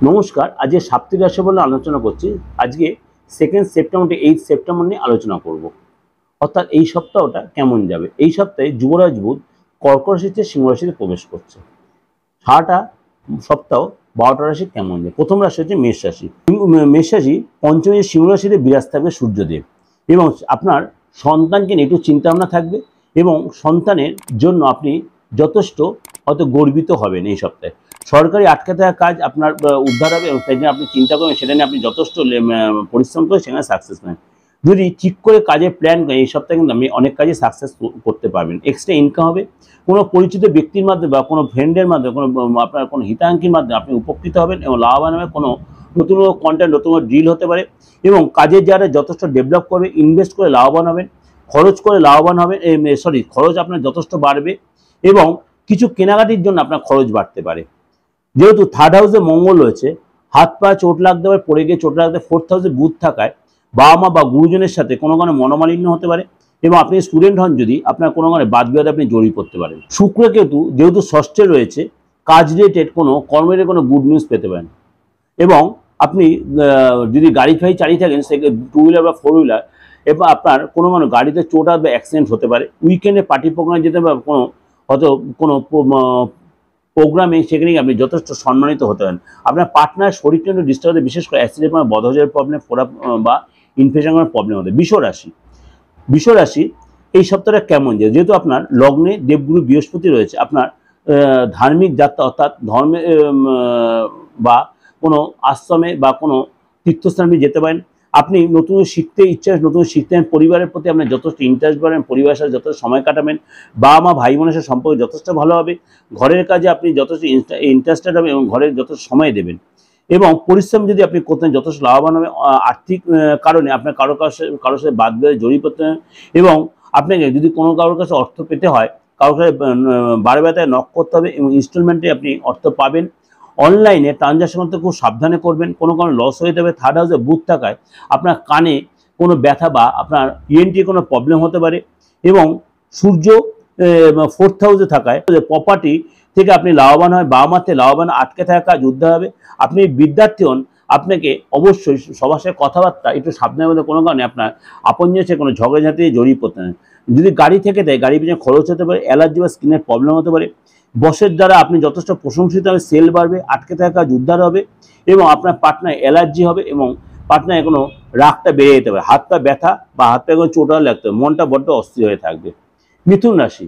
নমস্কার, আজকে সাপ্তাহিক রাশি বলে আলোচনা করছি। আজকে 2 সেপ্টেম্বর থেকে 8 সেপ্টেম্বর নিয়ে আলোচনা করব। অর্থাৎ এই সপ্তাহটা কেমন যাবে। এই সপ্তাহে যুবরাজ বুধ কর্কট রাশি থেকে সিংহ রাশিতে প্রবেশ করছে। সারাটা সপ্তাহ 12টা রাশি কেমন যাবে। প্রথম রাশি হচ্ছে মেষ রাশি। মেষ রাশি পঞ্চমী সিংহ রাশিতে বিরাজ থাকবে সূর্যদেব, এবং আপনার সন্তানকে নিয়ে একটু চিন্তাভাবনা থাকবে, এবং সন্তানের জন্য আপনি যথেষ্ট হয়তো গর্বিত হবেন। এই সপ্তাহে সরকারি আটকে থাকা কাজ আপনার উদ্ধার হবে, এবং সেই জন্য আপনি চিন্তা করবেন, সেটা নিয়ে আপনি যথেষ্ট পরিশ্রম করে সেখানে সাকসেস নেন। যদি ঠিক করে কাজের প্ল্যান করেন, এই সপ্তাহে কিন্তু আপনি অনেক কাজে সাকসেস করতে পারবেন। এক্সট্রা ইনকাম হবে, কোনো পরিচিত ব্যক্তির মাধ্যমে বা কোনো ফ্রেন্ডের মাধ্যমে, কোনো আপনার কোনো হিতাকাঙ্ক্ষীর মাধ্যমে আপনি উপকৃত হবেন এবং লাভবান হবে। কোনো নতুন কন্টেন্ট, নতুন ডিল হতে পারে, এবং কাজের যারা যথেষ্ট ডেভেলপ করবে, ইনভেস্ট করে লাভবান হবেন, খরচ করে লাভবান হবেন। খরচ আপনার যথেষ্ট বাড়বে, এবং কিছু কেনাকাটির জন্য আপনার খরচ বাড়তে পারে। যেহেতু থার্ড হাউসে মঙ্গল রয়েছে, হাত পা চোট লাগতে পারে, পড়ে গিয়ে চোট লাগতে। ফোর্থ হাউসে বুধ থাকায় বাবা মা বা গুরুজনের সাথে কোনো কারণে মনোমালিন্য হতে পারে, এবং আপনি স্টুডেন্ট হন যদি আপনার কোনো কারণে বাদ বিবাদে আপনি জড়িয়ে পড়তে পারেন। শুক্র কেতু যেহেতু ষষ্ঠে রয়েছে, কাজ রিলেটেড কোনো কর্মের কোনো গুড নিউজ পেতে পারেন। এবং আপনি যদি গাড়ি ফাড়ি চালিয়ে থাকেন, সে 2 হুইলার বা 4 হুইলার, এবার আপনার কোনো গাড়িতে চোট বা অ্যাক্সিডেন্ট হতে পারে। উইকেন্ডে পার্টি প্রোগ্রামে যেতে পারে, কোনো হয়তো কোনো প্রোগ্রামে, সেখানে আপনি যথেষ্ট সম্মানিত হতে পারেন। আপনার পার্টনার শরীরটা একটু ডিস্টার্ব হতে, বিশেষ করে অ্যাক্সিডেন্ট বা বদহজমের প্রবলেম, ফোড়া বা ইনফেকশনের প্রবলেম হতে। বৃষ রাশি এই সপ্তাহটা কেমন যায়। যেহেতু আপনার লগ্নে দেবগুরু বৃহস্পতি রয়েছে, আপনার ধার্মিক যাত্রা, অর্থাৎ ধর্মে বা কোনো আশ্রমে বা কোনো তীর্থস্থানে যেতে পারেন। আপনি নতুন শিখতে ইচ্ছা, নতুন শিখতে পরিবারের প্রতি আপনার যথেষ্ট ইন্টারেস্ট বাড়বেন, পরিবারের সাথে যথেষ্ট সময় কাটাবেন, বাবা মা ভাই বোনের সাথে সম্পর্ক যথেষ্ট ভালো হবে, ঘরের কাজে আপনি যথেষ্ট ইন্টারেস্টেড হবেন এবং ঘরের যথেষ্ট সময় দেবেন, এবং পরিশ্রম যদি আপনি করতেন যথেষ্ট লাভবান হবে। আর্থিক কারণে আপনার কারোর সাথে বাদ বিবাদে জড়িয়ে পড়তে হবে, এবং আপনাকে যদি কোনো কারোর কাছে অর্থ পেতে হয়, কারোর কাছে বারে ব্যথায় নক করতে হবে, এবং ইনস্টলমেন্টে আপনি অর্থ পাবেন। অনলাইনে ট্রানজাকশন করতে খুব সাবধানে করবেন, কোনো লস হয়ে যাবে। থার্ড হাউসে বুধ থাকায় আপনার কানে কোনো ব্যথা বা আপনার ইএনটি কোনো প্রবলেম হতে পারে, এবং সূর্য ফোর্থ হাউসে থাকায় প্রপার্টি থেকে আপনি লাভবান হয়, বাবা মাতে লাভবান, আটকে থাকা কাজ উদ্ধার হবে। আপনি বিদ্যার্থী হন, আপনাকে অবশ্যই সবার সাথে কথাবার্তা একটু সাবধানের মধ্যে, কোনো কারণে আপনার আপনজনের সাথে কোনো ঝগড়াঝাঁটি জড়িয়ে পড়তে হয়। যদি গাড়ি থেকে দেয়, গাড়ির পিছনে খরচ হতে পারে, অ্যালার্জি বা স্কিনের প্রবলেম হতে পারে। বসের দ্বারা আপনি যথেষ্ট প্রশংসিত হবে, সেল বাড়বে, আটকে থাকা কাজ উদ্ধার হবে, এবং আপনার পার্টনার অ্যালার্জি হবে, এবং পার্টনার কোনো রাগটা বেড়ে যেতে পারে, হাত পা ব্যথা বা হাত পা কোনো চোটাও লাগতে হবে, মনটা বড্ড অস্থির হয়ে থাকবে। মিথুন রাশি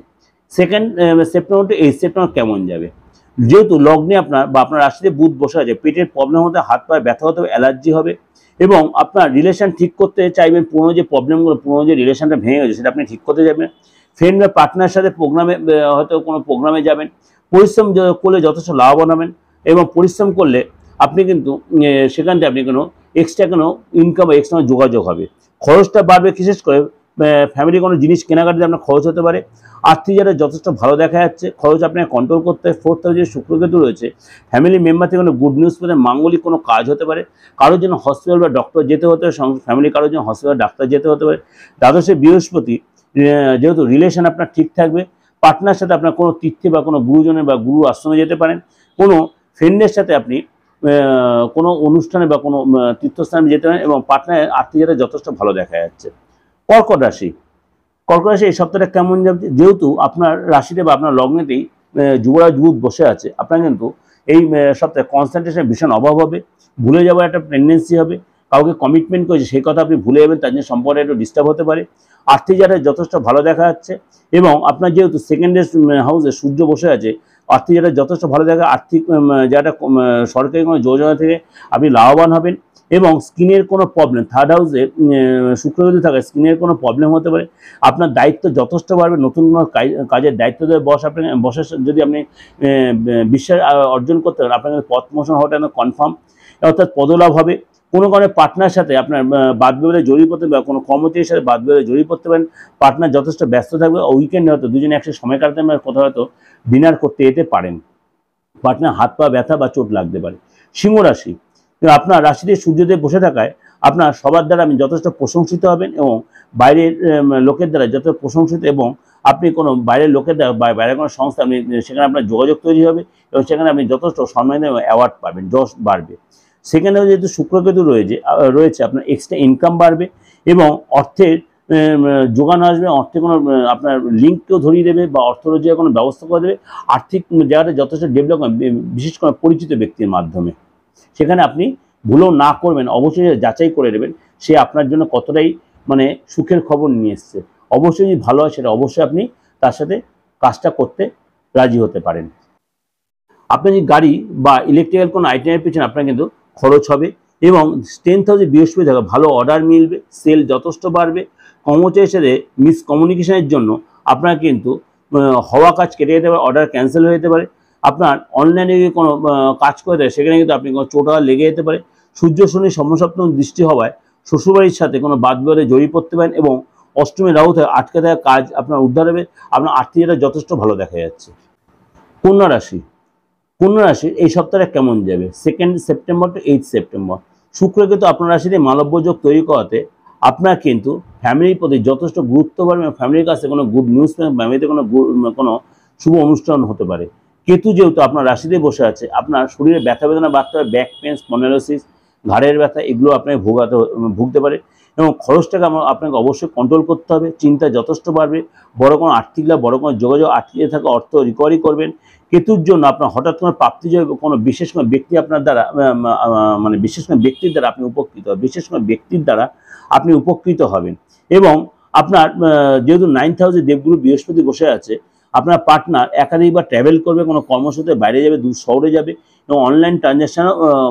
2 সেপ্টেম্বর থেকে 8 সেপ্টেম্বর কেমন যাবে। যেহেতু লগ্নে আপনার বা আপনার রাশিতে বুধ বসে আছে, পেটের প্রবলেম হতে, হাত পায়ে ব্যথা হতে হবে, অ্যালার্জি হবে, এবং আপনার রিলেশন ঠিক করতে চাইবেন। পুরনো যে প্রবলেমগুলো, পুরনো যে রিলেশনটা ভেঙে গেছে, সেটা আপনি ঠিক করতে যাবেন। ফ্রেন্ড বা পার্টনার সাথে প্রোগ্রামে, হয়তো কোনো প্রোগ্রামে যাবেন। পরিশ্রম করলে যথেষ্ট লাভবান হবেন, এবং পরিশ্রম করলে আপনি কিন্তু সেখান থেকে আপনি কোনো এক্সট্রা কোনো ইনকাম বা এক্সট্রা যোগাযোগ হবে। খরচটা বাড়বে, বিশেষ করে ফ্যামিলি কোনো জিনিস কেনাকাটিতে আপনার খরচ হতে পারে। আর্থিক যারা যথেষ্ট ভালো দেখা যাচ্ছে, খরচ আপনাকে কন্ট্রোল করতে হয়। ফোর্থ হাউসে শুক্রকেতু রয়েছে, ফ্যামিলি মেম্বার থেকে কোনো গুড নিউজ পেতে, মাঙ্গলিক কোনো কাজ হতে পারে, কারোর জন্য হসপিটাল বা ডক্টর যেতে হতে পারে, ফ্যামিলি কারোর জন্য হসপিটাল ডাক্তার যেতে হতে পারে। দ্বাদশে বৃহস্পতি, যেহেতু রিলেশন আপনার ঠিক থাকবে, পার্টনার সাথে আপনার কোনো তীর্থে বা কোনো গুরুজনের বা গুরু আশ্রমে যেতে পারেন। কোনো ফ্রেন্ডের সাথে আপনি কোনো অনুষ্ঠানে বা কোনো তীর্থস্থানে যেতে পারেন, এবং পার্টনারের আর্থিক যারা যথেষ্ট ভালো দেখা যাচ্ছে। কর্কট রাশি এই সপ্তাহটা কেমন যাবে। যেহেতু আপনার রাশিতে বা আপনার লগ্নেতেই যুবরাজ বুধ বসে আছে, আপনার কিন্তু এই সপ্তাহে কনসেন্ট্রেশনের ভীষণ অভাব হবে, ভুলে যাওয়ার একটা টেন্ডেন্সি হবে। কাউকে কমিটমেন্ট করেছে সেই কথা আপনি ভুলে যাবেন, তার জন্য সম্পর্কে একটু ডিস্টার্ব হতে পারে। আর্থিক যারা যথেষ্ট ভালো দেখা যাচ্ছে, এবং আপনার যেহেতু সেকেন্ড হাউসে সূর্য বসে আছে, আর্থিক যারা যথেষ্ট ভালো দেখা, আর্থিক যারা সরকারি কোনো যোজনা থেকে আপনি লাভবান হবেন, এবং স্কিনের কোনো প্রবলেম, থার্ড হাউসে শুক্রকেতু থাকায় স্কিনের কোনো প্রবলেম হতে পারে। আপনার দায়িত্ব যথেষ্ট বাড়বে, নতুন কোনো কাজের দায়িত্ব দেবে বস। আপনাকে বসের যদি আপনি বিশ্বাস অর্জন করতে পারেন, আপনার পদ প্রমোশন হওয়াটা কনফার্ম, অর্থাৎ পদলাভ হবে। কোনো কারণে পার্টনার সাথে আপনার বাদ বিবাদে জড়িয়ে পড়তে পারেন, কোনো কর্মচারীর সাথে বাদ বিবাদে জড়িয়ে পড়তে পারেন। পার্টনার যথেষ্ট ব্যস্ত থাকবে, উইকেন্ডে হয়তো দুজনে একসাথে সময় কাটাতে পারেন, কোথাও হয়তো ডিনার করতে যেতে পারেন। পার্টনার হাত পা ব্যথা বা চোট লাগতে পারে। সিংহ রাশি, আপনার রাশিতে সূর্যদেব বসে থাকায় আপনার সবার দ্বারা আপনি যথেষ্ট প্রশংসিত হবেন, এবং বাইরের লোকের দ্বারা যথেষ্ট প্রশংসিত, এবং আপনি কোনো বাইরের লোকেদের বা বাইরের কোনো সংস্থা আপনি সেখানে আপনার যোগাযোগ তৈরি হবে এবং সেখানে আপনি যথেষ্ট সম্মানিত এবং অ্যাওয়ার্ড পাবেন, যশ বাড়বে। সেখানেও যেহেতু শুক্রকেতু রয়েছে আপনার এক্সট্রা ইনকাম বাড়বে এবং অর্থের যোগান আসবে, অর্থে কোনো আপনার লিঙ্ককেও ধরিয়ে দেবে বা অর্থ রোজগারের কোনো ব্যবস্থা করে দেবে। আর্থিক জায়গাটা যথেষ্ট ডেভেলপ হবে বিশেষ করে পরিচিত ব্যক্তির মাধ্যমে। সেখানে আপনি ভুলও না করবেন, অবশ্যই যাচাই করে নেবেন সে আপনার জন্য কতটাই মানে সুখের খবর নিয়ে এসছে। অবশ্যই যদি ভালো হয় সেটা অবশ্যই আপনি তার সাথে কাজটা করতে রাজি হতে পারেন। আপনি যদি গাড়ি বা ইলেকট্রিক্যাল কোনো আইটেমের পিছনে আপনার কিন্তু খরচ হবে এবং 10th হাউসে বৃহস্পতি থাকে, ভালো অর্ডার মিলবে, সেল যথেষ্ট বাড়বে। কর্মচারীর সাথে মিসকমিউনিকেশনের জন্য আপনার কিন্তু হওয়া কাজ কেটে যেতে পারে, অর্ডার ক্যান্সেল হয়ে যেতে পারে। আপনার অনলাইনে যদি কোনো কাজ করে দেয় সেখানে কিন্তু আপনি কোনো চোট লেগে যেতে পারে। সূর্য শনি সমসপ্তম দৃষ্টি হওয়ায় শ্বশুরবাড়ির সাথে কোনো বাদ বিবাদে জড়িয়ে পড়তে পারেন এবং অষ্টমী রাহু থেকে আটকে থাকা কাজ আপনার উদ্ধার হবে। আপনার আর্থিকতা যথেষ্ট ভালো দেখা যাচ্ছে। কন্যা রাশি, কন্যা রাশির এই সপ্তাহে কেমন যাবে? 2 সেপ্টেম্বর টু 8 সেপ্টেম্বর শুক্র কিন্তু আপনার রাশিতে মালব্য যোগ তৈরি করাতে আপনার কিন্তু ফ্যামিলির প্রতি যথেষ্ট গুরুত্ব পাবেন এবং ফ্যামিলির কাছে কোনো গুড নিউজ পাবেন, ফ্যামিলিতে কোনো শুভ অনুষ্ঠান হতে পারে। কেতু যেহেতু আপনার রাশিতে বসে আছে, আপনার শরীরে ব্যথা বেদনা বাড়তে পারে, ব্যাক পেন, স্পন্ডাইলোসিস, ঘাড়ের ব্যথা, এগুলো আপনাকে ভুগতে পারে এবং খরচটাকে আপনাকে অবশ্যই কন্ট্রোল করতে হবে। চিন্তা যথেষ্ট বাড়বে, বড় কোনো আর্থিক লাভ, বড় কোনো যোগাযোগ, আটকে থাকা অর্থ রিকভারি করবেন। কেতুর জন্য আপনার হঠাৎ কোনো প্রাপ্তি যোগ, কোনো বিশেষ কোনো ব্যক্তি আপনার দ্বারা মানে বিশেষ কোনো ব্যক্তির দ্বারা আপনি উপকৃত হবেন, বিশেষ কোনো ব্যক্তির দ্বারা আপনি উপকৃত হবেন। এবং আপনার যেহেতু 9th হাউসে দেবগুরু বৃহস্পতি বসে আছে, আপনার পার্টনার একাধিকবার ট্র্যাভেল করবে, কোনো কর্মসূত্রে বাইরে যাবে, দূর শহরে যাবে এবং অনলাইন ট্রানজ্যাকশন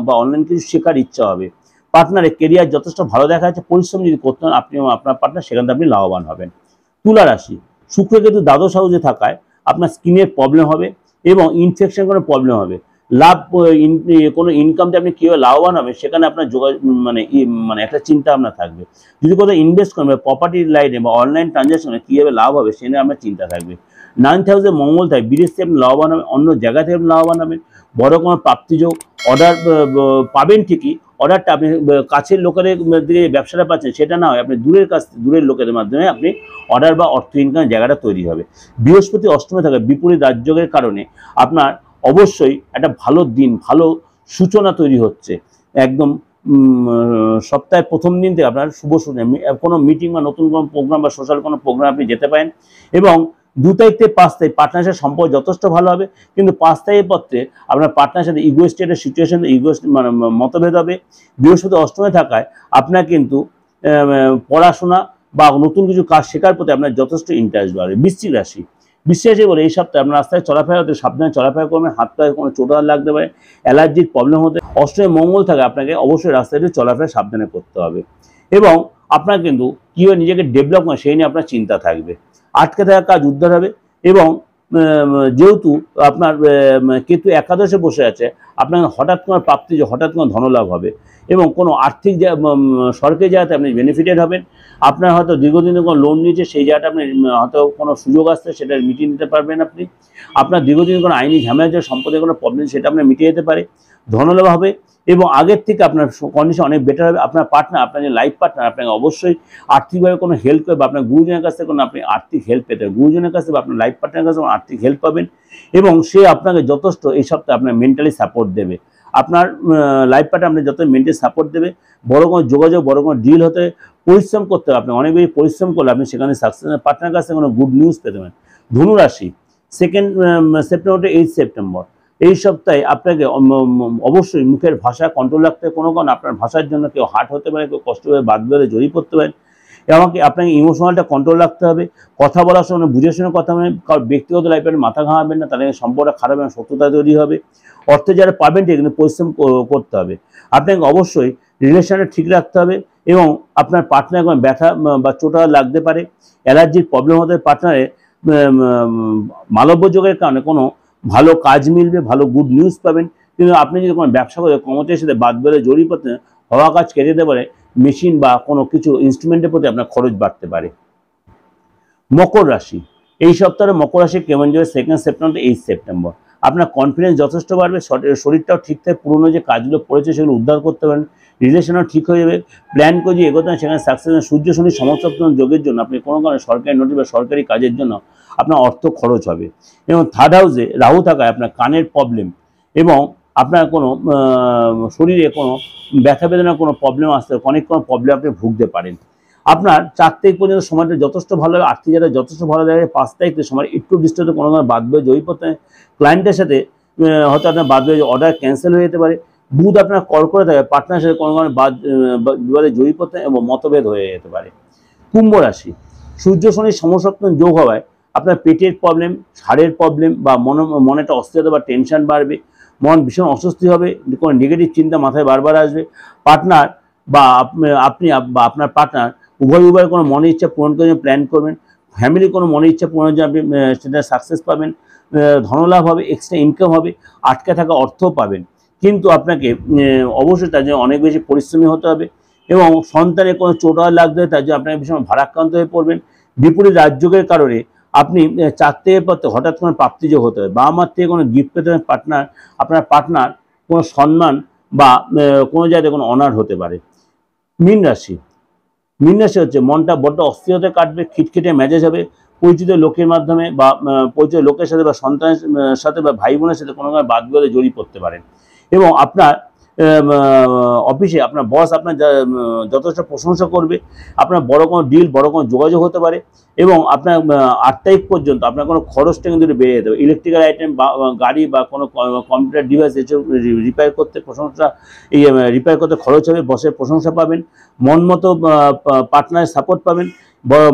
বা অনলাইন কিছু শেখার ইচ্ছা হবে। পার্টনারের কেরিয়ার যথেষ্ট ভালো দেখা যাচ্ছে, পরিশ্রম যদি করতে হন আপনি এবং আপনার পার্টনার সেখান থেকে আপনি লাভবান হবেন। তুলা রাশি, শুক্র কিন্তু দ্বাদশ হাউসে থাকায় আপনার স্কিনের প্রবলেম হবে এবং ইনফেকশন কোনো প্রবলেম হবে। লাভ কোনো ইনকামটা আপনি কীভাবে লাভবান হবে সেখানে আপনার মানে একটা চিন্তা ভাবনা থাকবে। যদি কোথাও ইনভেস্ট করেন বা প্রপার্টি লাইনে বা অনলাইন ট্রানজ্যাকশনে কীভাবে লাভ হবে সে নিয়ে আপনার চিন্তা থাকবে। 9th হাউসে মঙ্গল থাকে, বিদেশ থেকে আপনি লাভবান হবেন, অন্য জায়গা থেকে আপনি লাভবান হবেন, বড় কোনো প্রাপ্তিযোগ, অর্ডার পাবেন ঠিকই, অর্ডারটা আপনি কাছের লোকেদের দিকে ব্যবসাটা পাচ্ছেন সেটা না হয় আপনি দূরের লোকেদের মাধ্যমে আপনি অর্ডার বা অর্থ ইনকামের জায়গাটা তৈরি হবে। বৃহস্পতি অষ্টমে থাকা বিপরীত রাজযোগের কারণে আপনার অবশ্যই একটা ভালো দিন, ভালো সূচনা তৈরি হচ্ছে। একদম সপ্তাহের প্রথম দিন থেকে আপনার শুভ সূচনা, কোনো মিটিং বা নতুন কোনো প্রোগ্রাম বা সোশ্যাল কোনো প্রোগ্রাম আপনি যেতে পারেন এবং 2 তারিখ থেকে 5 তারিখ পার্টনারের সাথে সম্পর্ক যথেষ্ট ভালো হবে। কিন্তু 5 তারিখের পত্রে আপনার পার্টনারের সাথে ইগোস্টেটের সিচুয়েশন, মানে মতভেদ হবে। বৃহস্পতি অষ্টমে থাকায় আপনার কিন্তু পড়াশোনা বা নতুন কিছু কাজ শেখার প্রতি আপনার যথেষ্ট ইন্টারেস্ট বাড়বে। বৃশ্চিক রাশি, বৃশ্চিক বলে এই সপ্তাহে আপনার রাস্তায় চলাফেরা হতে সাবধানে চলাফেরা করবেন, হাত পায়ে কোনো চোট লাগতে পারে, অ্যালার্জির প্রবলেম হতে। অষ্টমে মঙ্গল থাকে, আপনাকে অবশ্যই রাস্তায় চলাফেরা সাবধানে করতে হবে এবং আপনার কিন্তু কীভাবে নিজেকে ডেভেলপ করে সেই নিয়ে আপনার চিন্তা থাকবে। আটকে থাকা কাজ উদ্ধার হবে এবং যেহেতু আপনার কেতু একাদশে বসে আছে, আপনার হঠাৎ কোনো প্রাপ্তি, হঠাৎ কোনো ধনলাভ হবে এবং কোনো আর্থিক সরকারি জায়গাতে আপনি বেনিফিটেড হবেন। আপনার হয়তো দীর্ঘদিনে কোনো লোন নিয়েছে সেই জায়গাটা আপনি হয়তো কোনো সুযোগ আসছে সেটা মিটিয়ে নিতে পারবেন। আপনার দীর্ঘদিন কোনো আইনি ঝামেলা যে সম্পদের কোনো প্রবলেম সেটা আপনার মিটিয়ে যেতে পারে, ধনলাভ হবে এবং আগের থেকে আপনার কন্ডিশন অনেক বেটার হবে। আপনার পার্টনার, আপনার যে লাইফ পার্টনার আপনাকে অবশ্যই আর্থিকভাবে কোনো হেল্প করবে, আপনার গুরুজনের কাছ থেকে কোনো আপনি আর্থিক হেল্প পেতে হবে, গুরুজনের কাছে বা আপনার লাইফ পার্টনারের কাছে আর্থিক হেল্প পাবেন এবং সে আপনাকে যথেষ্ট এই সপ্তাহে আপনার মেন্টালি সাপোর্ট দেবে। আপনার লাইফ পার্টনার আপনার যত মেন্টালি সাপোর্ট দেবে, বড় কোনো যোগাযোগ, বড় কোনো ডিল হতে পরিশ্রম করতে হবে। আপনি অনেক বেশি পরিশ্রম করলে আপনি সেখানে সাকসেস, পার্টনারের কাছে কোনো গুড নিউজ পেতে পারেন। ধনুরাশি, 2 সেপ্টেম্বর টু 8 সেপ্টেম্বর এই সপ্তাহে আপনাকে অবশ্যই মুখের ভাষা কন্ট্রোল রাখতে হবে। কোনো আপনার ভাষার জন্য কেউ হার্ট হতে পারে, কেউ কষ্ট করে বাদ বেড়ে জড়িয়ে পড়তে পারেন। আমাকে আপনাকে ইমোশনালটা কন্ট্রোল রাখতে হবে। কথা বলার সময় বুঝে শুনে কথা বলবেন, কারণ ব্যক্তিগত লাইফে মাথা ঘামাবেন না, তাদের সম্পর্কটা খারাপ হবে, শত্রুতা তৈরি হবে। অর্থে যারা পাবেন কিন্তু পরিশ্রম করতে হবে। আপনাকে অবশ্যই রিলেশনটা ঠিক রাখতে হবে এবং আপনার পার্টনার কোনো ব্যথা বা চোটা লাগতে পারে, অ্যালার্জির প্রবলেম হতে পার্টনারের মালব্য যোগের কারণে কোনো ভালো কাজ মিলবে, ভালো গুড নিউজ পাবেন। কিন্তু আপনি যদি কোনো ব্যবসা করে কর্মচারীর সাথে বাদ বেড়ে জড়িয়ে পড়তে হওয়া কাজ কেটে দিতে পারে, মেশিন বা কোনো কিছু ইনস্ট্রুমেন্টের প্রতি আপনার খরচ বাড়তে পারে। মকর রাশি, এই সপ্তাহে মকর রাশি কেমন যাবে? 2 সেপ্টেম্বর 8 সেপ্টেম্বর আপনার কনফিডেন্স যথেষ্ট বাড়বে, শরীরটাও ঠিক থাকে, পুরনো যে কাজগুলো পড়েছে সেগুলো উদ্ধার করতে পারেন, রিলেশনও ঠিক হয়ে যাবে, প্ল্যান করে যে এগোতে সেখানে সাকসেস। সূর্য শনি সমসপ্তম যোগের জন্য আপনি কোনো কারণে সরকারি নোটিশ বা সরকারি কাজের জন্য আপনার অর্থ খরচ হবে। এবং থার্ড হাউসে রাহু থাকায় আপনার কানের প্রবলেম এবং আপনার কোনো শরীরে কোনো ব্যথা বেদনার কোনো প্রবলেম আসতে অনেক কোনো প্রবলেম আপনি ভুগতে পারেন। আপনার 4 তারিখ পর্যন্ত সময়টা যথেষ্ট ভালো হবে, আর্থিক জায়গায় যথেষ্ট ভালো থাকে। 5 তারিখ থেকে সময় একটু ডিস্টার্ব কোনো বাদ বয়ে জয়ী পথে ক্লায়েন্টের সাথে হয়তো আপনার বাদ বয়ে অর্ডার ক্যান্সেল হয়ে যেতে পারে। বুধ আপনার কর্কটে থাকে, পার্টনারের সাথে কোনো বিবাদে জয়ী পথে এবং মতভেদ হয়ে যেতে পারে। কুম্ভ রাশি, সূর্য শনির সমসপ্তম যোগ হওয়ায় আপনার পেটের প্রবলেম, হাড়ের প্রবলেম বা মনে একটা অস্থিরতা বা টেনশন বাড়বে, মন ভীষণ অস্বস্তি হবে, কোনো নেগেটিভ চিন্তা মাথায় বারবার আসবে। পার্টনার বা আপনি বা আপনার পার্টনার উভয় কোনো মনের ইচ্ছা পূরণ করে প্ল্যান করবেন। ফ্যামিলি কোনো মনের ইচ্ছা পূরণের জন্য আপনি সেটা সাকসেস পাবেন, ধনলাভ হবে, এক্সট্রা ইনকাম হবে, আটকে থাকা অর্থও পাবেন। কিন্তু আপনাকে অবশ্যই তার জন্য অনেক বেশি পরিশ্রমী হতে হবে এবং সন্তানের কোনো চোট লাগতে হয়, তার জন্য আপনাকে ভীষণ ভারাক্রান্ত হয়ে পড়বেন। বিপরীত রাজযোগের কারণে আপনি 4 থেকে হঠাৎ কোনো প্রাপ্তিযোগ হতে হবে, বাবা মার থেকে কোনো গিফট পেতে হবে, আপনার পার্টনার কোনো সম্মান বা কোনো জায়গায় কোনো অনার হতে পারে। মীন রাশি, মীন রাশি হচ্ছে মনটা বড্ড অস্থিরতা কাটবে, খিটখিটে মেজাজ হবে, পরিচিত লোকের মাধ্যমে বা পরিচিত লোকের সাথে বা সন্তানের সাথে বা ভাই বোনের সাথে কোনো বাদ বিবাদে জড়িয়ে পড়তে পারেন। এবং আপনার অফিসে আপনার বস আপনার যথেষ্ট প্রশংসা করবে, আপনার বড় কোনো ডিল, বড় কোনো যোগাযোগ হতে পারে এবং আপনার 8 তারিখ পর্যন্ত আপনার কোনো খরচটা কিন্তু বেড়ে যেতে হবে। ইলেকট্রিক্যাল আইটেম বা গাড়ি বা কোনো কম্পিউটার ডিভাইস এসব রিপেয়ার করতে রিপেয়ার করতে খরচ হবে, বসের প্রশংসা পাবেন, মন মতো পার্টনারের সাপোর্ট পাবেন,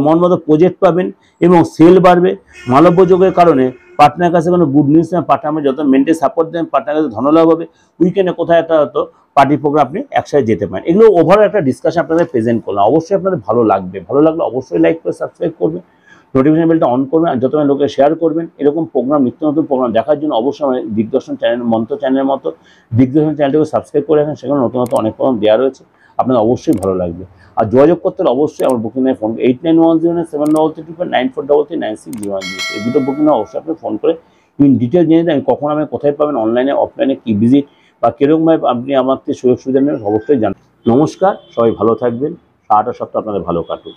মন মতো প্রজেক্ট পাবেন এবং সেল বাড়বে। মালব্য যোগের কারণে পার্টনারের কাছে কোনো গুড নিউজ নেই, পার্টনার যত মেন্টাল সাপোর্ট দেন, পার্টনারের কাছে ধনলাভ হবে। উইকেন্ডে কোথায় একটা হয়তো পার্টি প্রোগ্রাম আপনি একসাথে যেতে পারেন। এগুলো ওভারঅল একটা ডিসকাশন আপনাদের প্রেজেন্ট করলাম। অবশ্যই আপনাদের ভালো লাগবে, ভালো লাগলে অবশ্যই লাইক করে সাবস্ক্রাইব করবেন, নোটিফিকেশন বেলটা অন করবেন আর যত লোকে শেয়ার করবেন। এরকম প্রোগ্রাম, নিত্য নতুন প্রোগ্রাম দেখার জন্য অবশ্যই আমাদের দিগদর্শন চ্যানেল, মন্ত্র চ্যানেলের মতো দিগদর্শন চ্যানেলটাকে সাবস্ক্রাইব করে রাখেন, সেখানে নতুন নতুন অনেক প্রোগ্রাম দেওয়া রয়েছে, আপনাদের অবশ্যই ভালো লাগবে। আর যোগাযোগ করতে হলে অবশ্যই আমার বুকিং ফোন 89107943396096। এই দুটো বুকিং অবশ্যই আপনি ফোন করে ইন ডিটেল জেনে দেন কখন আমি কোথায় পাবেন, অনলাইনে অফলাইনে কি ভিজিট বা কীরকমভাবে আপনি আমার সুযোগ সুবিধা নেবেন অবশ্যই জানান। নমস্কার, সবাই ভালো থাকবেন, সারাটা সপ্তাহ আপনাদের ভালো কাটুক।